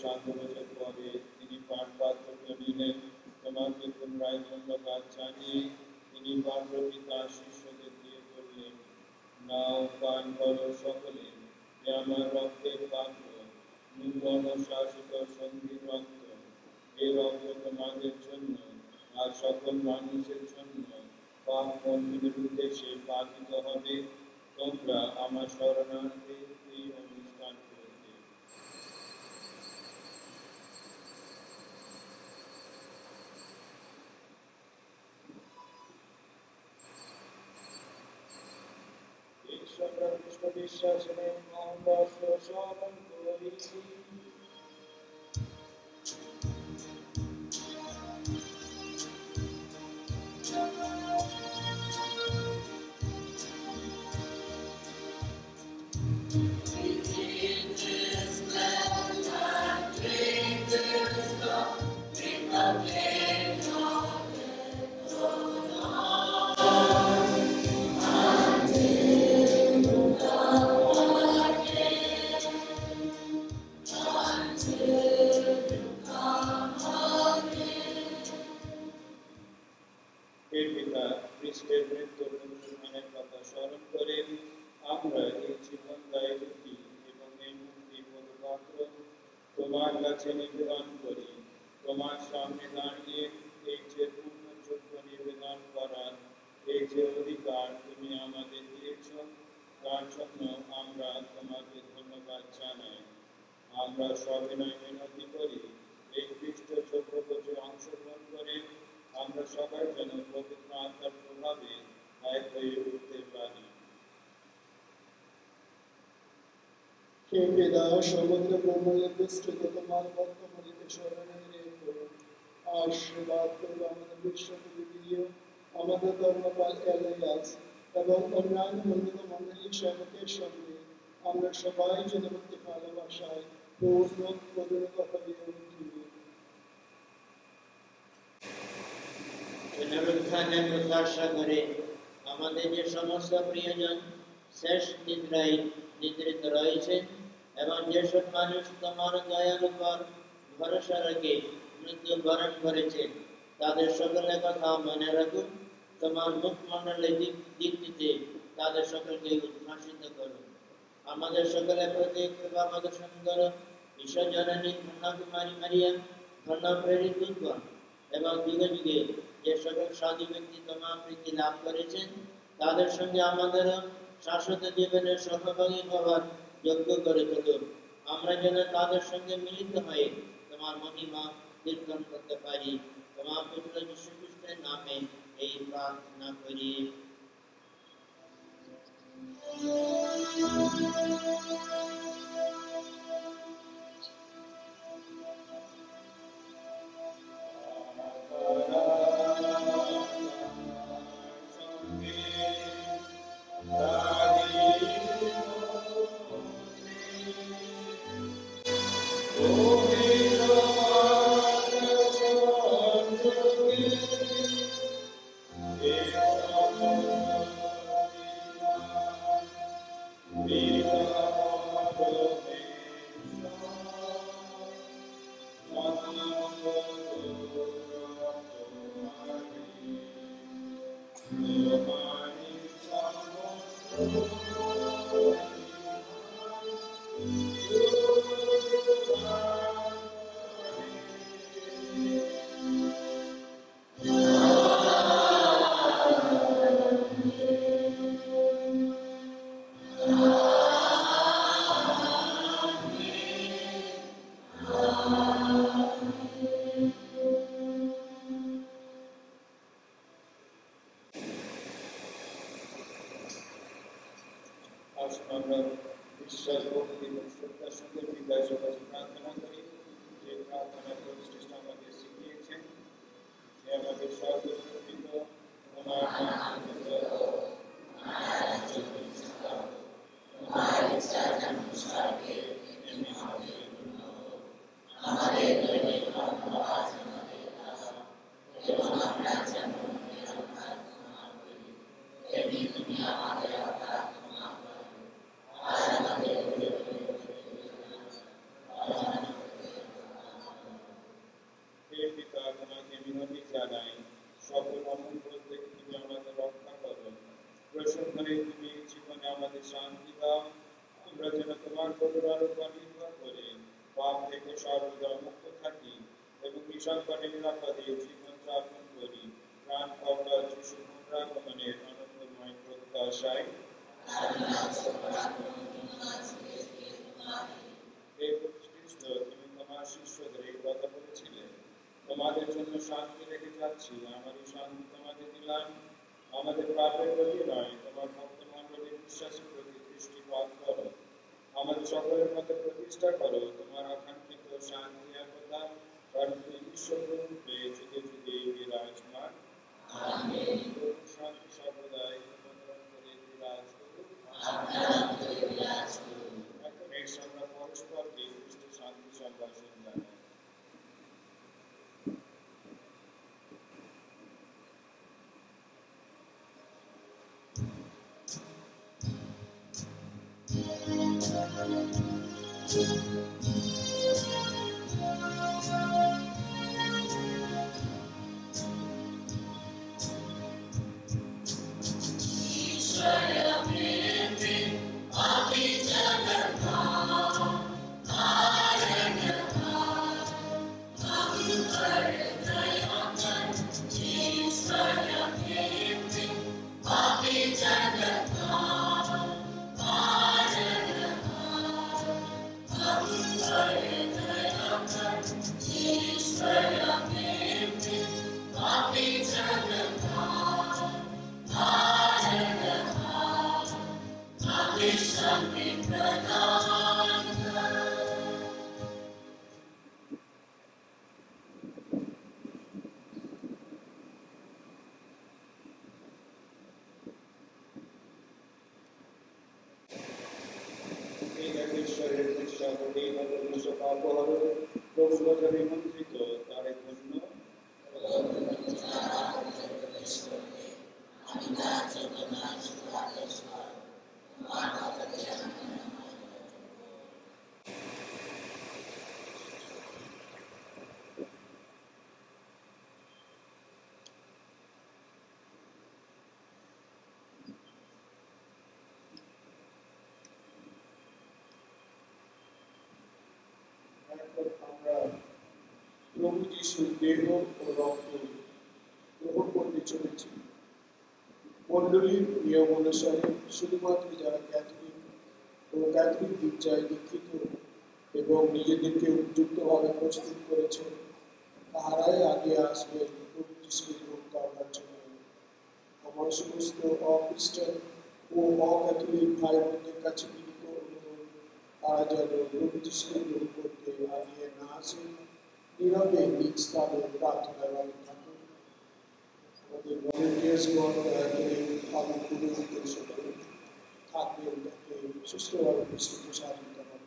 শান্ত বছর পরে তিনি পান পাত্রটি নিলেন। তোমাকে পুনরায় ধন্যবাদ জানিয়ে তিনি পাত্রটি তার শিষ্যদের দিয়ে বললেন, নাও পান করো সকলে, এ আমার রক্তের পাত্র, নূতন শাসিত সঙ্গীর রক্ত। এই রক্ত তোমাদের জন্য আর সকল মানুষের জন্য পাপ বন্ধনের উদ্দেশ্যে পালিত হবে। তোমরা আমার শরণার্থী এই অনুষ্ঠান করতে। ঈশ্বর খ্রিস্ট বিশ্বাসে আমরা স্মরণ করি। হে পিতা, খ্রিস্টের মৃত্যুর পুনরুত্থানের কথা স্মরণ করে আমরা এই জীবনদায়ী রুটি এবং এই মুক্তি পাত্র তোমার কাছে নিবেদন করি। তোমার সামনে দাঁড়িয়ে এই যে পূর্ণযোগ্য নিবেদন করার এই যে অধিকার তুমি আমাদের দিয়েছ, তার জন্য আমরা তোমাকে ধন্যবাদ জানাই। আমরা সবিনয় মিনতি করি এই খ্রিস্ট চক্রভোজে অংশগ্রহণ করে আমরা সবাই যেন পবিত্র আত্মার প্রভাবে এক হয়ে উঠতে পারি। হে পিতা, সমুদ্র ব্রহ্মাণ্ডের বিস্তৃত তোমার বর্তমানীকে স্মরণে রেখো। আশীর্বাদ করবে আমাদের বিশ্বকবি দিয়ে আমাদের ধর্মপাল এলিয়াস এবং অন্যান্য মন্দির মন্ডলী সেবকের সঙ্গে আমরা সবাই যেন ভক্তি ভালোবাসায় পূর্ণ পরিণত হয়ে উঠি। পুনরুত্থানের প্রত্যাশা করে আমাদের যে সমস্ত প্রিয়জন শেষ নিদ্রায় নিদ্রিত রয়েছেন এবং যেসব মানুষ তোমার দয়ার উপর ভরসা রেখে মৃত্যু বরণ করেছেন, তাদের সকলের কথা মনে রাখুন। তোমার মুখমণ্ডলে দীপ্তিতে তাদের সকলকে উদ্ভাসিত করুন। আমাদের সকলের প্রতি কৃপা প্রদর্শন করুন। বিশ্বজননী কন্যাকুমারী মারিয়া, কন্যা প্রেরিত উদ্গণ এবং যুগে যুগে যে সকল সাধু ব্যক্তি তোমার প্রীতি লাভ করেছেন, তাদের সঙ্গে আমাদের শাশ্বত জীবনের সহভাগী হওয়ার যোগ্য করে তুলুন। আমরা যেন তাদের সঙ্গে মিলিত হয়ে তোমার মহিমা কীর্তন করতে পারি। তোমার পুত্র যীশু খ্রিস্টের নামে এই প্রার্থনা করি। আসুন আমরা বিশ্বাস ভক্তি এবং শ্রদ্ধার সঙ্গে বিদায়ের কাছে প্রার্থনা করি। যে প্রার্থনা খ্রিস্ট আমাদের শিখিয়েছেন, যে আমাদের সর্বশক্তিত তোমার নাম পবিত্র হোক, আমাদের দৈনিক কর্ম আজ আমাদের দাও, এবং আমরা যেন অন্যের অপরাধ ক্ষমা করি, তেমনি তুমি আমাদের অপরাধ ক্ষমা করো। আর আমাদের হে পিতা, তোমাকে মিনতি জানাই, সকল অমঙ্গল থেকে তুমি আমাদের রক্ষা করো। প্রসন্ন হয়ে তুমি জীবনে আমাদের শান্তি দাও। আমরা যেন তোমার করুণার উপর নির্ভর করে পাপ থেকে সর্বদা মুক্ত থাকি এবং নিঃসংকটে নিরাপদে জীবন যাপন করি। প্রাণ কর্তা যিশু পুনরাগমনের আনন্দময় প্রত্যাশায়। হে খ্রিস্ট, তুমি তোমার শিষ্যদের এই কথা বলেছিলে, তোমাদের জন্য শান্তি রেখে যাচ্ছি, আমারই শান্তি তোমাদের দিলাম। আমাদের পাপের প্রতি নয়, তোমার ভক্ত মণ্ডলীর বিশ্বাসের প্রতি দৃষ্টিপাত করো। আমাদের সকলের মধ্যে প্রতিষ্ঠা করো তোমার আকাঙ্ক্ষিত শান্তি একতা, সর্বদা ঈশ্বররূপে যুগে যুগে বিরাজমান। শান্তি সর্বদাই তোমাদের অন্তরে বিরাজ করুক। এখন এই আমরা পরস্পরকে খ্রিস্ট শান্তি সম্ভাষণ জানাই। আমরা প্রভু যিশুর দেহ ও রক্ত গ্রহণ করতে চলেছি। মণ্ডলীর নিয়ম অনুসারে শুধুমাত্র যারা ক্যাথলিক ও ক্যাথলিক গির্জায় দীক্ষিত এবং নিজেদেরকে উপযুক্তভাবে প্রস্তুত করেছেন, তাহারাই আগে আসবেন প্রভু যিশুর রূপ করবার জন্য। আমার সমস্ত অখ্রিস্টান ও অক্যাথলিক ভাই বোনদের কাছে বিনীত অনুরোধ, তারা যেন প্রভু যিশুর রূপ করতে আগিয়ে না আসেন, নীরবে নিজ স্থানে প্রার্থনায় রত থাকুন। আমাদের ভলেন্টিয়ার্সগণ দয়া করে ভালো পুরোহিতের সাথে থাকবেন, তাকে সুস্থভাবে প্রস্তুত সাহায্য করবেন।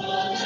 Amen.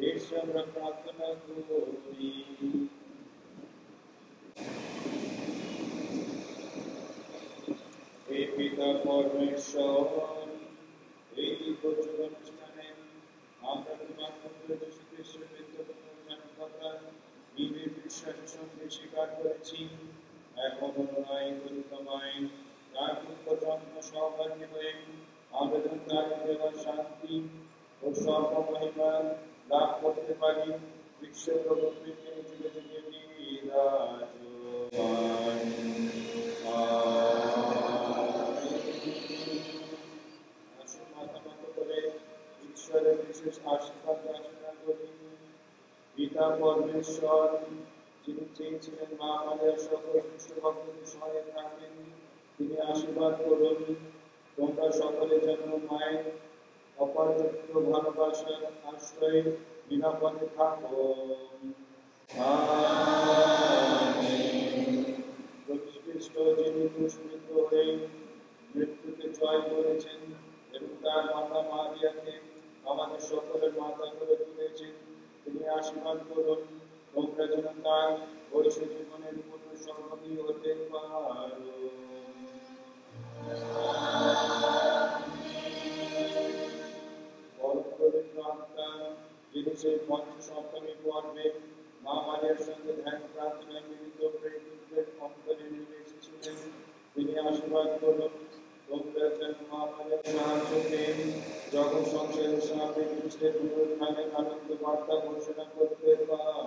এসো আমরা প্রার্থনা করি। হে পিতা পরমেশ্বর, এই দিব্যযোগ অনুষ্ঠানে আমরা তোমার পুত্র যীশু খ্রিস্টের মৃত্যু পুনরুত্থানের কথা নিবিড় বিশ্বাসের সঙ্গে স্বীকার করেছি। এখন অনুনয় করি তোমায়, তার দুঃখ যন্ত্রণা সহভাগী হয়ে আমরা যেন তার দেওয়ার শান্তি ও সর্বমহিমা লাভ করতে পারি। বিশ্ব প্রভু পৃথিবী যুগে যুগে বিরাজমান। আসুন মাথা নত করে ঈশ্বরের বিশেষ আশীর্বাদ প্রার্থনা করি। পিতা পরমেশ্বর, যিনি চেয়েছিলেন মা মারিয়ার সকল খ্রিস্ট ভক্তদের সহায় থাকেন, তিনি আশীর্বাদ করুন তোমরা সকলে যেন মায়ের অপর্যাপ্ত ভালোবাসার আশ্রয়ে নিরাপদে থাকো। প্রভু খ্রিস্ট, যিনি ক্রুশবিদ্ধ হয়ে মৃত্যুকে জয় করেছেন এবং তার মাতা মারিয়াকে আমাদের সকলের মাতা করে তুলেছেন, তিনি আশীর্বাদ করুন তোমরা যেন তার ঐশ্ব জীবনের পুত্র সহভাগী হতে পারো। পবিত্র আত্মা, যিনি সেই পঞ্চসপ্তমী পর্বে মা মারিয়ার সঙ্গে ধ্যান প্রার্থনায় মিলিত প্রেরিতদের অন্তরে নেমে এসেছিলেন, তিনি আশীর্বাদ করুন তোমরা যেন মা মারিয়ার সাহায্য পেয়ে জগৎ সংসারের সামনে খ্রিস্টের পুনরুত্থানের আনন্দ বার্তা ঘোষণা করতে পারো।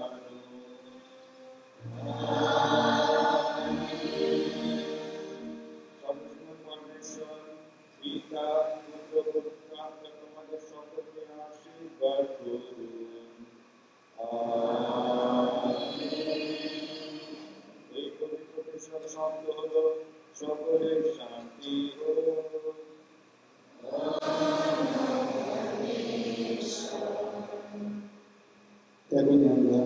সর্বসময় পরমেশ্বর পিতা পুত্র পবিত্র আত্মা তোমাদের সকলকে আশীর্বাদ করুন। এই পবিত্র প্রসাদ শব্দ হলো সকলের শান্তি হোক। তেমনি আমরা